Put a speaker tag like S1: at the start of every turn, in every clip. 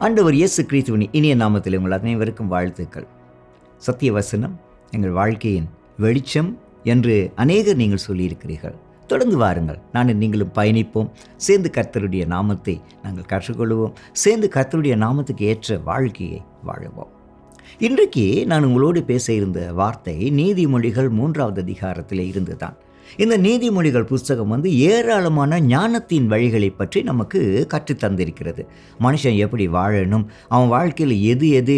S1: ஆண்டவர் இயேசு கிறிஸ்துவின் இனிய நாமத்தில் உங்கள் அனைவருக்கும் வாழ்த்துக்கள். சத்திய வசனம் எங்கள் வாழ்க்கையின் வெளிச்சம் என்று அநேகர் நீங்கள் சொல்லியிருக்கிறீர்கள். தொடர்ந்து வாருங்கள், நானும் நீங்களும் பயணிப்போம். சேர்ந்து கர்த்தருடைய நாமத்தை நாங்கள் கற்றுக்கொள்வோம். சேர்ந்து கர்த்தருடைய நாமத்துக்கு ஏற்ற வாழ்க்கையை வாழுவோம். இன்றைக்கு நான் உங்களோடு பேச இருந்த வார்த்தை நீதிமொழிகள் 3வது அதிகாரத்தில் இருந்து தான். இந்த நீதிமொழிகள் புஸ்தகம் ஏராளமான ஞானத்தின் வழிகளை பற்றி நமக்கு கற்றுத்தந்திருக்கிறது. மனுஷன் எப்படி வாழணும், அவன் வாழ்க்கையில் எது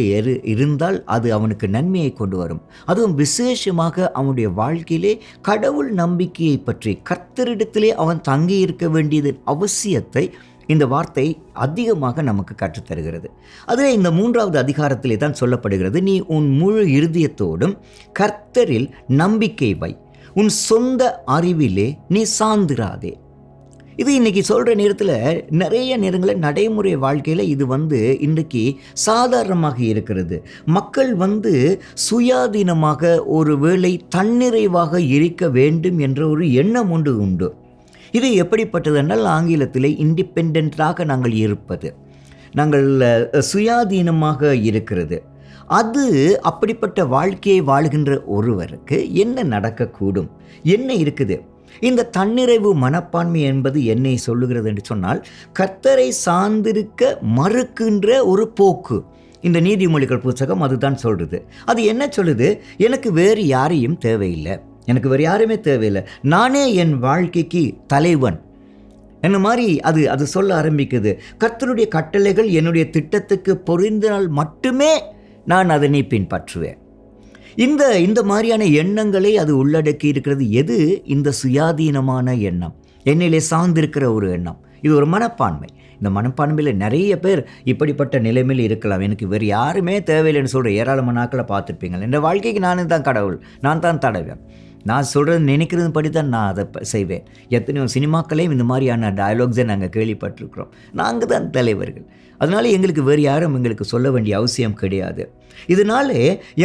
S1: இருந்தால் அது அவனுக்கு நன்மையை கொண்டு வரும், அதுவும் விசேஷமாக அவனுடைய வாழ்க்கையிலே கடவுள் நம்பிக்கையை பற்றி கர்த்தரிடத்திலே அவன் தங்கி இருக்க வேண்டியது அவசியத்தை இந்த வார்த்தை அதிகமாக நமக்கு கற்றுத்தருகிறது. அதில் இந்த 3வது அதிகாரத்திலே தான் சொல்லப்படுகிறது, நீ உன் முழு இருதயத்தோடும் கர்த்தரில் நம்பிக்கை வை, உன் சொந்த அறிவிலே நீ சார்ந்திராதே. இது இன்றைக்கி சொல்கிற நேரத்தில் நிறைய நேரங்களில் நடைமுறை வாழ்க்கையில் இது இன்றைக்கி சாதாரணமாக இருக்கிறது. மக்கள் சுயாதீனமாக ஒரு வேளை தன்னிறைவாக இருக்க வேண்டும் என்ற ஒரு எண்ணம் உண்டு. இது எப்படிப்பட்டதென்றால் ஆங்கிலத்தில் இண்டிபெண்டாக நாங்கள் இருப்பது, நாங்கள் சுயாதீனமாக இருக்கிறது. அது அப்படிப்பட்ட வாழ்க்கையை வாழ்கின்ற ஒருவருக்கு என்ன நடக்கக்கூடும், என்ன இருக்குது? இந்த தன்னிறைவு மனப்பான்மை என்பது என்னை சொல்லுகிறது என்று சொன்னால், கர்த்தரை சார்ந்திருக்க மறுக்கின்ற ஒரு போக்கு. இந்த நீதிமொழிகள் புத்தகம் அதுதான் சொல்கிறது. அது என்ன சொல்லுது? எனக்கு வேறு யாரையும் தேவையில்லை, எனக்கு வேறு யாருமே தேவையில்லை, நானே என் வாழ்க்கைக்கு தலைவன் என்ன மாதிரி அது சொல்ல ஆரம்பிக்குது. கர்த்தருடைய கட்டளைகள் என்னுடைய திட்டத்துக்கு பொருந்தினால் மட்டுமே நான் அதனை பின்பற்றுவேன். இந்த மாதிரியான எண்ணங்களை அது உள்ளடக்கி இருக்கிறது. எது? இந்த சுயாதீனமான எண்ணம், என்னிலே சார்ந்திருக்கிற ஒரு எண்ணம். இது ஒரு மனப்பான்மை. இந்த மனப்பான்மையில் நிறைய பேர் இப்படிப்பட்ட நிலைமையில் இருக்கலாம். எனக்கு வேறு யாருமே தேவையில்லைன்னு சொல்கிற ஏராளமான நாட்களை பார்த்துருப்பீங்க. என் வாழ்க்கைக்கு நான் தான் கடவுள், நான் தான் தடவேன், நான் சொல்கிறது நினைக்கிறது படி தான் நான் அதை செய்வேன். எத்தனையோ சினிமாக்களையும் இந்த மாதிரியான டயலாக்ஸை நாங்கள் கேள்விப்பட்டிருக்கிறோம். நாங்கள் தான் தலைவர்கள், அதனால் எங்களுக்கு வேறு யாரும் எங்களுக்கு சொல்ல வேண்டிய அவசியம் கிடையாது. இதனால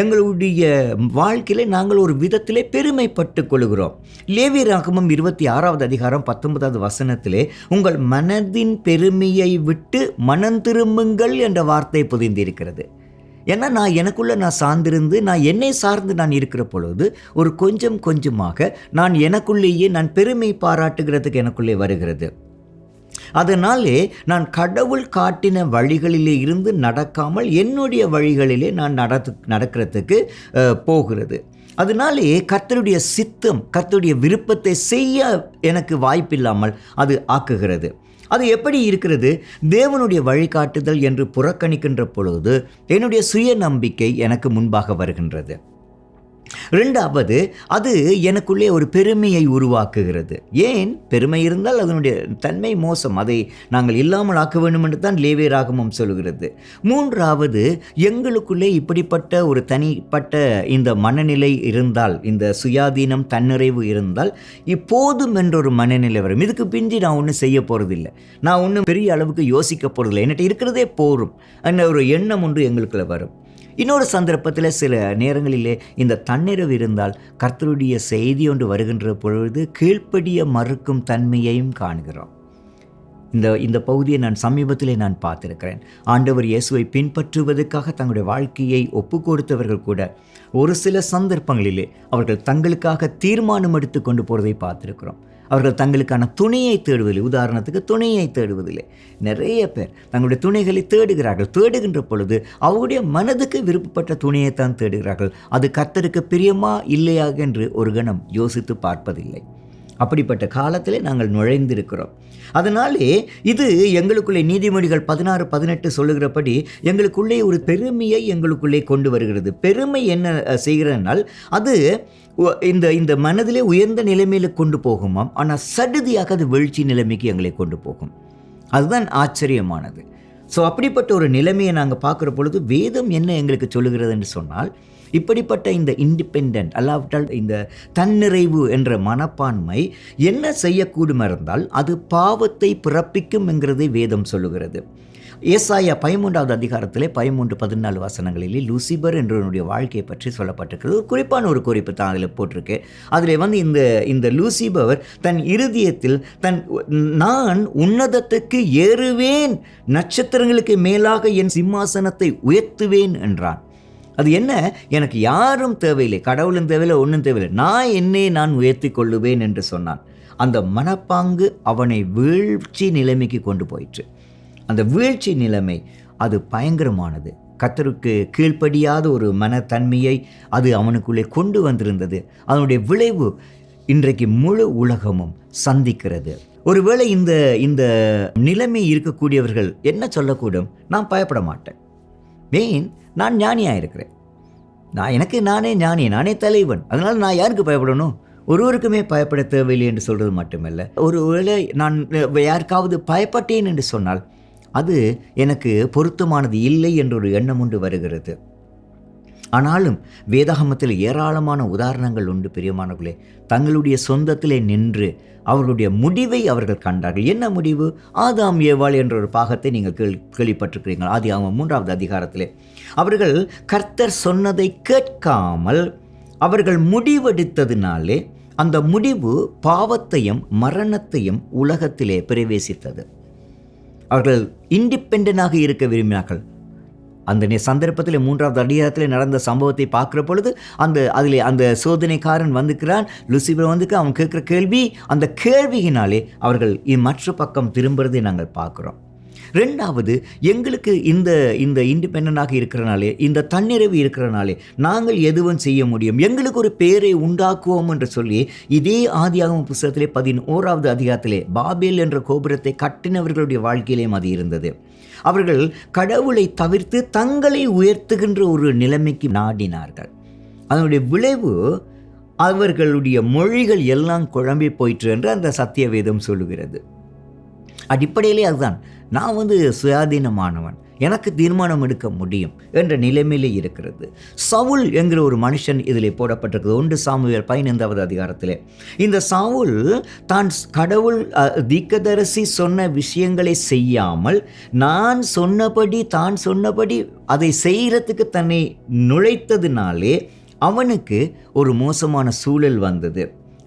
S1: எங்களுடைய வாழ்க்கையில் நாங்கள் ஒரு விதத்திலே பெருமைப்பட்டு கொள்கிறோம். லேவியராகமம் 26வது அதிகாரம் 19வது வசனத்திலே உங்கள் மனதின் பெருமையை விட்டு மனம் திரும்புங்கள் என்ற வார்த்தை புதிந்திருக்கிறது. ஏன்னா நான் சார்ந்திருந்து நான் என்னை சார்ந்து நான் இருக்கிற பொழுது ஒரு கொஞ்சமாக நான் எனக்குள்ளேயே நான் பெருமை பாராட்டுகிறதுக்கு எனக்குள்ளே வருகிறது. அதனாலே நான் கடவுள் காட்டின வழிகளிலே இருந்து நடக்காமல் என்னுடைய வழிகளிலே நான் நடக்கிறதுக்கு போகிறது. அதனாலே கர்த்தருடைய சித்தம், கர்த்தருடைய விருப்பத்தை செய்ய எனக்கு வாய்ப்பில்லாமல் அது ஆக்குகிறது. அது எப்படி இருக்கிறது? தேவனுடைய வழிகாட்டுதல் என்று புறக்கணிக்கின்ற பொழுது என்னுடைய சுய நம்பிக்கை எனக்கு முன்பாக வருகின்றது. 2வது, அது எனக்குள்ளே ஒரு பெருமையை உருவாக்குகிறது. ஏன்? பெருமை இருந்தால் அதனுடைய தன்மை மோசம், அதை நாங்கள் இல்லாமல் ஆக்க வேண்டும் என்று தான் லேவியராகமம் சொல்கிறது. 3வது, எங்களுக்குள்ளே இப்படிப்பட்ட ஒரு தனிப்பட்ட இந்த மனநிலை இருந்தால், இந்த சுயாதீனம் தன்னிறைவு இருந்தால் இப்போதும் என்றொரு மனநிலை வரும். இதுக்கு பிந்தி நான் ஒன்றும் செய்ய போகிறதில்லை, நான் ஒன்றும் பெரிய அளவுக்கு யோசிக்க போகிறதில்லை, என்கிட்ட இருக்கிறதே போரும் என்ற ஒரு எண்ணம் ஒன்று எங்களுக்குள்ளே வரும். இன்னொரு சந்தர்ப்பத்தில் சில நேரங்களிலே இந்த தன்னிறைவு இருந்தால் கர்த்தருடைய செய்தி ஒன்று வருகின்ற பொழுது கீழ்ப்படிய மறுக்கும் தன்மையையும் காண்கிறோம். இந்த பகுதியை நான் சமீபத்திலே நான் பார்த்திருக்கிறேன். ஆண்டவர் இயேசுவை பின்பற்றுவதற்காக தங்களுடைய வாழ்க்கையை ஒப்பு கொடுத்தவர்கள் கூட ஒரு சில சந்தர்ப்பங்களிலே அவர்கள் தங்களுக்காக தீர்மானம் எடுத்து கொண்டு போகிறதை பார்த்திருக்கிறோம். அவர்கள் தங்களுக்கான துணையை தேடுவதில்லை. உதாரணத்துக்கு துணையை தேடுவதில்லை. நிறைய பேர் தங்களுடைய துணைகளை தேடுகிறார்கள். தேடுகின்ற பொழுது அவருடைய மனதுக்கு விருப்பப்பட்ட துணையைத்தான் தேடுகிறார்கள். அது கர்த்தருக்கு பிரியமா இல்லையா என்று ஒரு கணம் யோசித்து பார்ப்பதில்லை. அப்படிப்பட்ட காலத்திலே நாங்கள் நுழைந்திருக்கிறோம். அதனாலே இது எங்களுக்குள்ளே நீதிமொழிகள் 16-18 சொல்லுகிறபடி எங்களுக்குள்ளே ஒரு பெருமையை எங்களுக்குள்ளே கொண்டு வருகிறது. பெருமை என்ன செய்கிறனால் அது இந்த மனதிலே உயர்ந்த நிலைமையில் கொண்டு போகுமாம், ஆனால் சடுதியாக அது வீழ்ச்சி நிலைமைக்கு எங்களை கொண்டு போகும். அதுதான் ஆச்சரியமானது. ஸோ அப்படிப்பட்ட ஒரு நிலைமையை நாங்கள் பார்க்குற பொழுது வேதம் என்ன எங்களுக்கு சொல்லுகிறது என்று சொன்னால், இப்படிப்பட்ட இந்த இண்டிபெண்ட் அல்லாவிட்டால் இந்த தன்னிறைவு என்ற மனப்பான்மை என்ன செய்யக்கூடும் இருந்தால் அது பாவத்தை பிறப்பிக்கும் என்கிறதை வேதம் சொல்லுகிறது. ஏசாயா 13வது அதிகாரத்திலே 13-14 வசனங்களிலே லூசிபர் என்றவனுடைய வாழ்க்கையை பற்றி சொல்லப்பட்டிருக்கிறது. ஒரு குறிப்பான ஒரு குறிப்பு தான் அதில் போட்டிருக்கு. அதில் இந்த லூசிபர் தன் இருதயத்தில் நான் உன்னதத்துக்கு ஏறுவேன், நட்சத்திரங்களுக்கு மேலாக என் சிம்மாசனத்தை உயர்த்துவேன் என்றான். அது என்ன, எனக்கு யாரும் தேவையில்லை, கடவுளும் தேவையில்லை, ஒன்றும் தேவையில்லை, நான் உயர்த்தி கொள்ளுவேன் என்று சொன்னான். அந்த மனப்பாங்கு அவனை வீழ்ச்சி நிலைமைக்கு கொண்டு போயிற்று. அந்த வீழ்ச்சி நிலைமை அது பயங்கரமானது. கர்த்தருக்கு கீழ்ப்படியாத ஒரு மனத்தன்மையை அது அவனுக்குள்ளே கொண்டு வந்திருந்தது. அதனுடைய விளைவு இன்றைக்கு முழு உலகமும் சந்திக்கிறது. ஒருவேளை இந்த நிலைமை இருக்கக்கூடியவர்கள் என்ன சொல்லக்கூடும், நான் பயப்பட மாட்டேன், ஏன் நான் ஞானியாக இருக்கிறேன், நானே ஞானி, நானே தலைவன், அதனால் நான் யாருக்கு பயப்படணும், ஒருவருக்குமே பயப்பட தேவையில்லை என்று சொல்கிறது மட்டுமல்ல, ஒருவேளை நான் யாருக்காவது பயப்பட்டேன் என்று சொன்னால் அது எனக்கு பொருத்தமானது இல்லை என்ற ஒரு எண்ணம் உண்டு வருகிறது. ஆனாலும் வேதாகமத்தில் ஏராளமான உதாரணங்கள் உண்டு பிரியமானவர்களே. தங்களுடைய சொந்தத்திலே நின்று அவர்களுடைய முடிவை அவர்கள் கண்டார்கள். என்ன முடிவு? ஆதாம் ஏவாள் என்ற ஒரு பாகத்தை நீங்கள் கேள்விப்பட்டிருக்கிறீர்கள். ஆதியாகமம் 3வது அதிகாரத்திலே அவர்கள் கர்த்தர் சொன்னதை கேட்காமல் அவர்கள் முடிவெடுத்ததினாலே அந்த முடிவு பாவத்தையும் மரணத்தையும் உலகத்திலே பிரவேசித்தது. அவர்கள் இண்டிபெண்டனாக இருக்க விரும்பினார்கள். அந்த சந்தர்ப்பத்தில் 3வது அதிகாரத்தில் நடந்த சம்பவத்தை பார்க்குற பொழுது அந்த சோதனைக்காரன் வந்துக்கிறான், லூசிபர் வந்துக்கு அவன் கேட்குற கேள்வி, அந்த கேள்வியினாலே அவர்கள் மற்ற பக்கம் திரும்புறதை நாங்கள் பார்க்குறோம். 2வது, எங்களுக்கு இந்த இண்டிபெண்டனாக இருக்கிறனாலே, இந்த தன்னிறைவு இருக்கிறனாலே நாங்கள் எதுவும் செய்ய முடியும், எங்களுக்கு ஒரு பேரை உண்டாக்குவோம் என்று சொல்லி இதே ஆதியாகமம் புத்தகத்திலே 11வது அதிகாரத்திலே பாபேல் என்ற கோபுரத்தை கட்டினவர்களுடைய வாழ்க்கையிலேயும் அது இருந்தது. அவர்கள் கடவுளை தவிர்த்து தங்களை உயர்த்துகின்ற ஒரு நிலைமைக்கு நாடினார்கள். அதனுடைய விளைவு அவர்களுடைய மொழிகள் எல்லாம் குழம்பி போயிற்று என்று அந்த சத்திய வேதம் சொல்லுகிறது. அடிப்படையிலே அதுதான், நான் சுயாதீனமானவன், எனக்கு தீர்மானம் எடுக்க முடியும் என்ற நிலைமையிலே இருக்கிறது. சவுல் என்கிற ஒரு மனுஷன் இதிலே போடப்பட்டிருக்கிறது. 1 சாமுவேல் 15வது அதிகாரத்திலே இந்த சவுல் தான் கடவுள் தீர்க்கதரிசி சொன்ன விஷயங்களை செய்யாமல் தான் சொன்னபடி அதை செய்கிறதுக்கு தன்னை நுழைத்ததினாலே அவனுக்கு ஒரு மோசமான சூழல் வந்தது.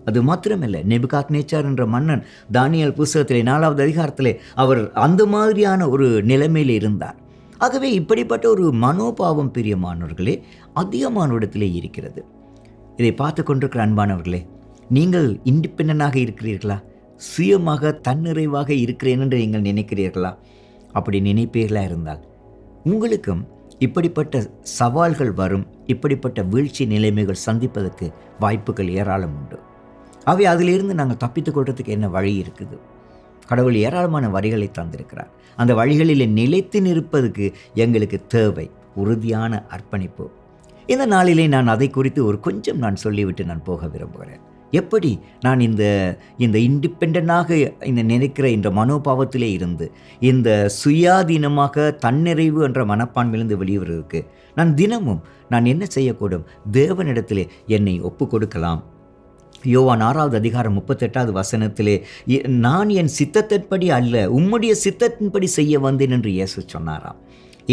S1: அது மாத்திரமில்லை, நேபுகாத்நேச்சார் என்ற மன்னன் தானியேல் புத்தகத்திலே 4வது அதிகாரத்திலே அவர் அந்த மாதிரியான ஒரு நிலைமையில் இருந்தார். ஆகவே இப்படிப்பட்ட ஒரு மனோபாவம் பிரியமானவர்களே அதிகமான இடத்திலே இருக்கிறது. இதை பார்த்து கொண்டிருக்கிற அன்பானவர்களே, நீங்கள் இண்டிபெண்டனாக இருக்கிறீர்களா? சுயமாக தன்னிறைவாக இருக்கிறேன் என்று நீங்கள் நினைக்கிறீர்களா? அப்படி நினைப்பீர்களா இருந்தால் உங்களுக்கும் இப்படிப்பட்ட சவால்கள் வரும், இப்படிப்பட்ட வீழ்ச்சி நிலைமைகள் சந்திப்பதற்கு வாய்ப்புகள் ஏராளம் உண்டு. அவை அதிலிருந்து நாங்கள் தப்பித்துக் கொள்றதுக்கு என்ன வழி இருக்குது? கடவுள் ஏராளமான வழிகளை தந்திருக்கிறார். அந்த வழிகளில் நிலைத்து நிற்பதற்கு எங்களுக்கு தேவை உறுதியான அர்ப்பணிப்பு. இந்த நாளிலே நான் அதை குறித்து கொஞ்சம் சொல்லிவிட்டு நான் போக விரும்புகிறேன். எப்படி நான் இந்த இண்டிபெண்டனாக நினைக்கிற இந்த மனோபாவத்திலே இருந்து இந்த சுயாதீனமாக தன்னிறைவு என்ற மனப்பான்மையிலிருந்து வெளிவருவதற்கு நான் தினமும் என்ன செய்யக்கூடும்? தேவனிடத்திலே என்னை ஒப்பு கொடுக்கலாம். யோவான் 6வது அதிகாரம் 38வது வசனத்திலே நான் என் சித்தத்தின்படி அல்ல உம்முடைய சித்தத்தின்படி செய்ய வந்தேன் என்று இயேசு சொன்னாராம்.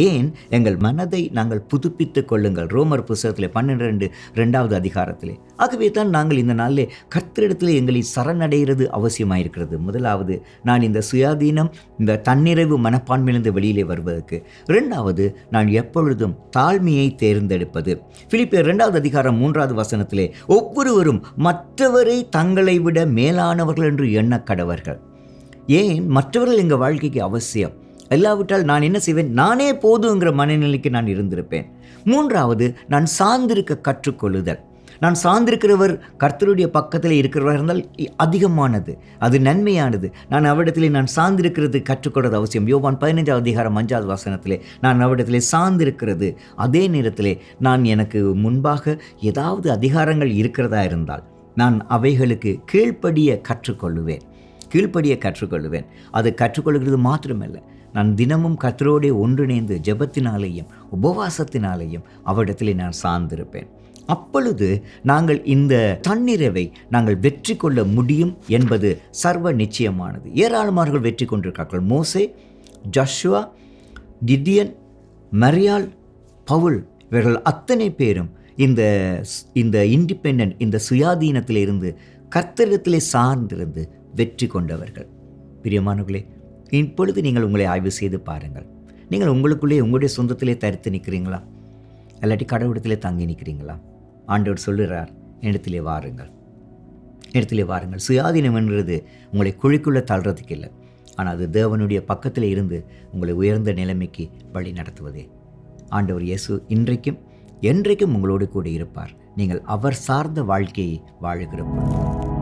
S1: ஏன்? எங்கள் மனதை நாங்கள் புதுப்பித்து கொள்ளுங்கள். ரோமர் புத்தகத்திலே 12வது அதிகாரத்திலே. ஆகவே தான் நாங்கள் இந்த நாளிலே கர்த்தரிடத்தில் எங்களை சரணடைகிறது அவசியமாயிருக்கிறது. முதலாவது, நான் இந்த சுயாதீனம் இந்த தன்னிறைவு மனப்பான்மையிலிருந்து வெளியிலே வருவதற்கு. 2வது, நான் எப்பொழுதும் தாழ்மையை தேர்ந்தெடுப்பது. பிலிப்பியர் 2வது அதிகாரம் 3வது வசனத்திலே ஒவ்வொருவரும் மற்றவரை தங்களை விட மேலானவர்கள் என்று எண்ணக்கடவர்கள். ஏன்? மற்றவர்கள் எங்கள் வாழ்க்கைக்கு அவசியம். இல்லாவிட்டால் நான் என்ன செய்வேன்? நானே போதுங்கிற மனநிலைக்கு நான் இருந்திருப்பேன். 3வது, நான் சார்ந்திருக்க கற்றுக்கொள்ளுதல். நான் சார்ந்திருக்கிறவர் கர்த்தருடைய பக்கத்தில் இருக்கிறவராக இருந்தால் அதிகமானது, அது நன்மையானது. நான் அவரிடத்திலே நான் சார்ந்திருக்கிறது கற்றுக்கொள்வது அவசியம். யோவான் 15வது அதிகாரம் 5வது வசனத்திலே நான் அவரிடத்திலே சார்ந்திருக்கிறது. அதே நேரத்திலே நான் எனக்கு முன்பாக ஏதாவது அதிகாரங்கள் இருக்கிறதா இருந்தால் நான் அவைகளுக்கு கீழ்ப்படிய கற்றுக்கொள்ளுவேன். அது கற்றுக்கொள்கிறது மாத்திரமல்ல, நான் தினமும் கர்த்தரோடே ஒன்றிணைந்து ஜெபத்தினாலேயும் உபவாசத்தினாலேயும் அவரிடத்திலே நான் சார்ந்திருப்பேன். அப்பொழுது நாங்கள் இந்த தன்னிறைவை நாங்கள் வெற்றி கொள்ள முடியும் என்பது சர்வ நிச்சயமானது. ஏராளமானவர்கள் வெற்றி கொண்டிருக்கிறார்கள். மோசே, ஜோஷுவா, கிதியன், மரியாள், பவுல் இவர்கள் அத்தனை பேரும் இந்த இந்த இண்டிபெண்டன்ட், இந்த சுயாதீனத்தில் இருந்து கர்த்தரிடத்திலே சார்ந்திருந்து வெற்றி கொண்டவர்கள். பிரியமானவர்களே, இப்பொழுது நீங்கள் உங்களை ஆய்வு செய்து பாருங்கள். நீங்கள் உங்களுக்குள்ளே உங்களுடைய சொந்தத்திலே தரித்து நிற்கிறீங்களா? இல்லாட்டி கடவுளத்திலே தங்கி நிற்கிறீங்களா? ஆண்டவர் சொல்லுகிறார், இடத்திலே வாருங்கள், இடத்திலே வாருங்கள். சுயாதீனம் என்றது உங்களை குழிக்குள்ளே தள்ளுறதுக்கு இல்லை, ஆனால் அது தேவனுடைய பக்கத்தில் இருந்து உங்களை உயர்ந்த நிலைமைக்கு வழி நடத்துவதே. ஆண்டவர் இயேசு இன்றைக்கும் என்றைக்கும் உங்களோடு கூட இருப்பார், நீங்கள் அவர் சார்ந்த வாழ்க்கையை வாழுகிற பொழுது.